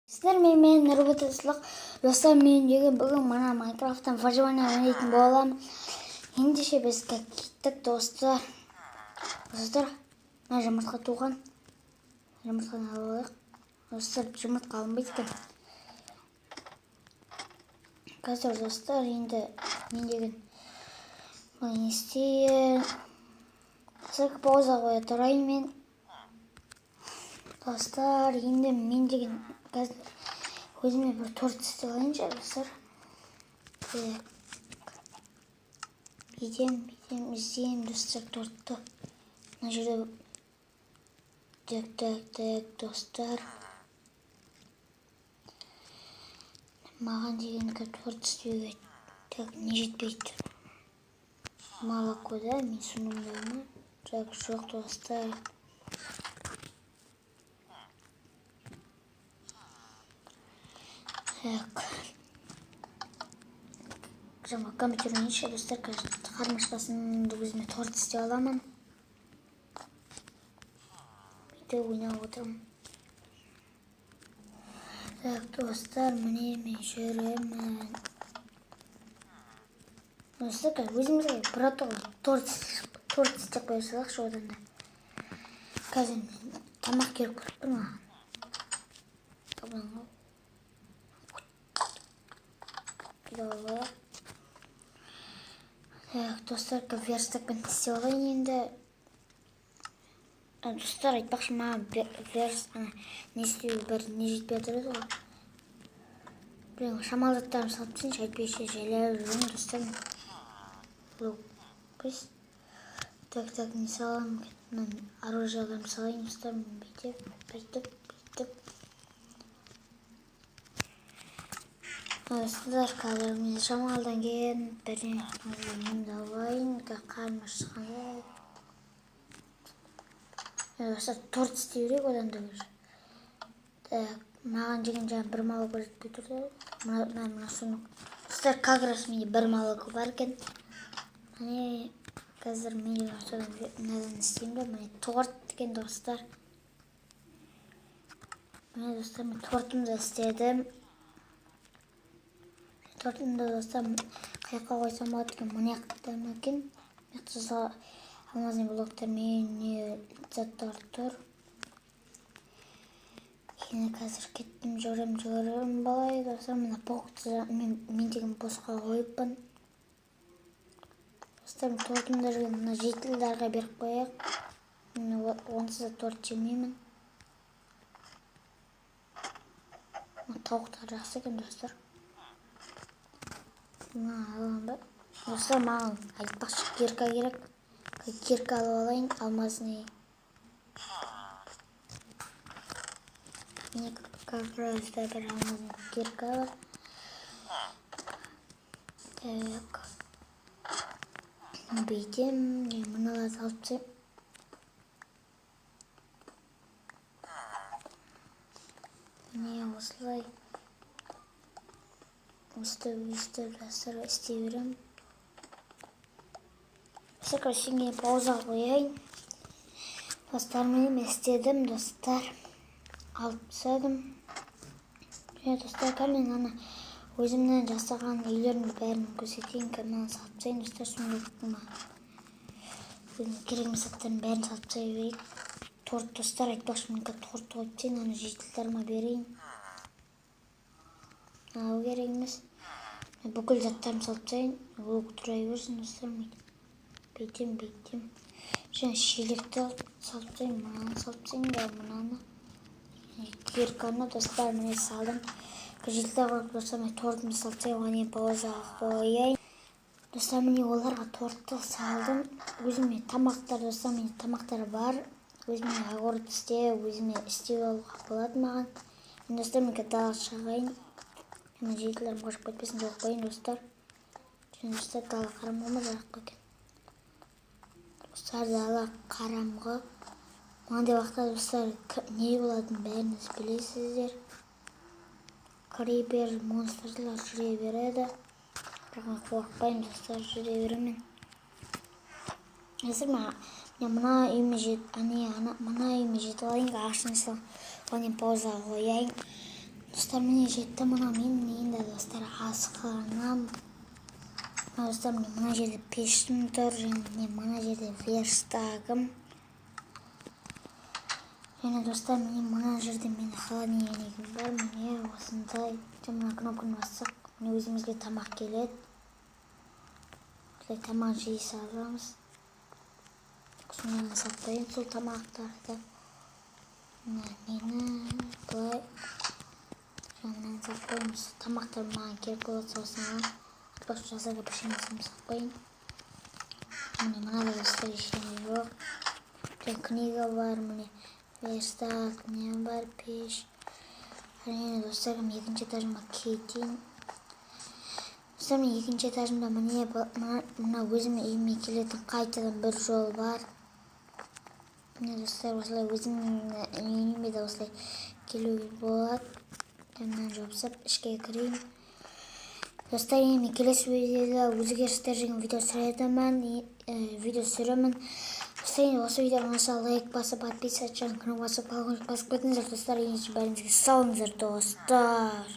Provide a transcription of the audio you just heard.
Сіздер менімен нұрбатыслық достар, мен бүгін мана Майнкрафттан выживание ойнайтын боламын. Ендеше біз кеттік достар. Мына жұмыртқа туған. Жұмыртқаны алып алайық. Достар, жұмыртқа алынбайды екен. Қазір достар, енді мен деген не істейін. Сәк пауза қоя тұрайын мен. Достар, енді мен деген өзіме бір торт істей алайыншы достар. Іздеймін достар тортты. Мына жерде так достар. Маған деген торт істеуге не жетпейді. Молоко, да, мен сұнымдаймын. Жоқ достар. Так. Жаңа компьютер ойнайыншы достар. Қармашқасын өзіме торт істей аламын. Бүйтіп ойнап отырмын. Так, достар, міне мен жүремін. Достар, өзімізге торт істеп қоя салайықшы одан да. Қазір мен тамақ керек болып тұр маған. Так, достар, верстакпен істеп алайын енді. Достар, айтпақшы маған не істеуге бір не жетпей жатыр еді ғой. Білем, шамалдаттарым салып тысыншы, айтпайшы жайлап жүрмін достар. Так, не салам, оружияларым салайын достар, бүйтіп. Достар, қазір мен шамалдан кейін бірден алайын, қармашқаны. Достар, торт істей берейік одан да бір. Так, маған деген жаңа бір молоко жетпей тұр. Мына соны. Достар, как раз менде бір молоко бар екен. Міне, қазір мен мынадан істеймін бе? Міне торт екен достар. Міне достар, мен тортымды істедім. Тортымды достар, қаяққа қойсам болады екен, мына жақтан екен. Мына алмазный блоктар мен заттар тұр. Енді қазір кеттім, жүгірем балай достар. Мына блокты мен деген босқа қойыппын. Достар, тортымды жүрген мына жетілдарға беріп қояйық. Онсыз да торт жемеймін. Тауықтар жақсы екен достар. Алам ба? Достар, маған айтпақшы кирка керек. Кирка алып алайын, алмазный. Мне как раз да бір алмазный кирка бар. Так. Бүйтем, мыналарды алып тастайын. Міне осылай. Өстіп достар істей берем. Достар, сенге пауза қояйын. Достар, мен істедім достар. Алып тастадым. Достар, мен өзімнен жасаған үйлерімді бәрін көрсетейін. Камераны салып тастайын достар, сонда керек заттардың бәрін салып тастай берейік. Торт достар, айтпақшы мен торт қойып тастайын, жетілдеріме берейін. Алу керек емес. Бүкіл заттарым салып тастайын. Ол тұра берсін достар. Бүйтем. Және шелекті салып тастайын, мынаны салып тастайын да, мынаны. Кирканы достар, міне салдым. Жетілдер қойып достар, мен тортымды салып тастайын, оған ең паузаға қояйын. Достар, міне оларға тортты салдым. Өзіме тамақтар достар, менде тамақтар бар. Өзіме огурец өзіме істеу алуға болады маған. Достар, мен далаға шығайын. Мен жетілдерім қошып кетпесін жоқ қойын достар. Және достар, дала қарамғы жаққа екен. Достар, дала қарамғы. Маңдай уақытта достар, не болатын бәріңіз білесіздер. Крипер, монстрлар жүре береді. Бірақ қорықпайын достар, жүре беремін. Достар, мына үйме жетіп алайын, ағашын оған пауза қояйын. Dostlar mіне жетті. Мына мен енді достар асханам. Достар мына жерде пештім тұр, және мына жерде верстагым. Және достар мына жерде мен холодильнигім бар. Міне осындай. Мына кнопканы бассақ, міне өзімізге тамақ келеді. Осылай тамақ жей саламыз. Соны сақтайын сол тамақтарды. Нені былай жаңынан сақтаймыз. Тамақтар маған керек болады сосын атпақшы жасарға пішемесін сақтайын. Мынада достар ештеңе жоқ. Книга бар, міне верстак, не бар, пеш. Әрине достар, екінші этажыма кетейін. Достар, екінші этажымда мына өзіме үйіме келетін қайтадан бір жол бар. Міне достар, осылай өзімнің үйіме де осылай келуге болады. Жаңынан жабысып, ішке кірейін. Достар, мен келесі видеода өзгерістер деген видео түсіремін. Осы видеоға лайк басып, подписываться, кнопка басып, колокольчик басып кетіңіздер, достар. Бәріңізге салыңыздар, достар.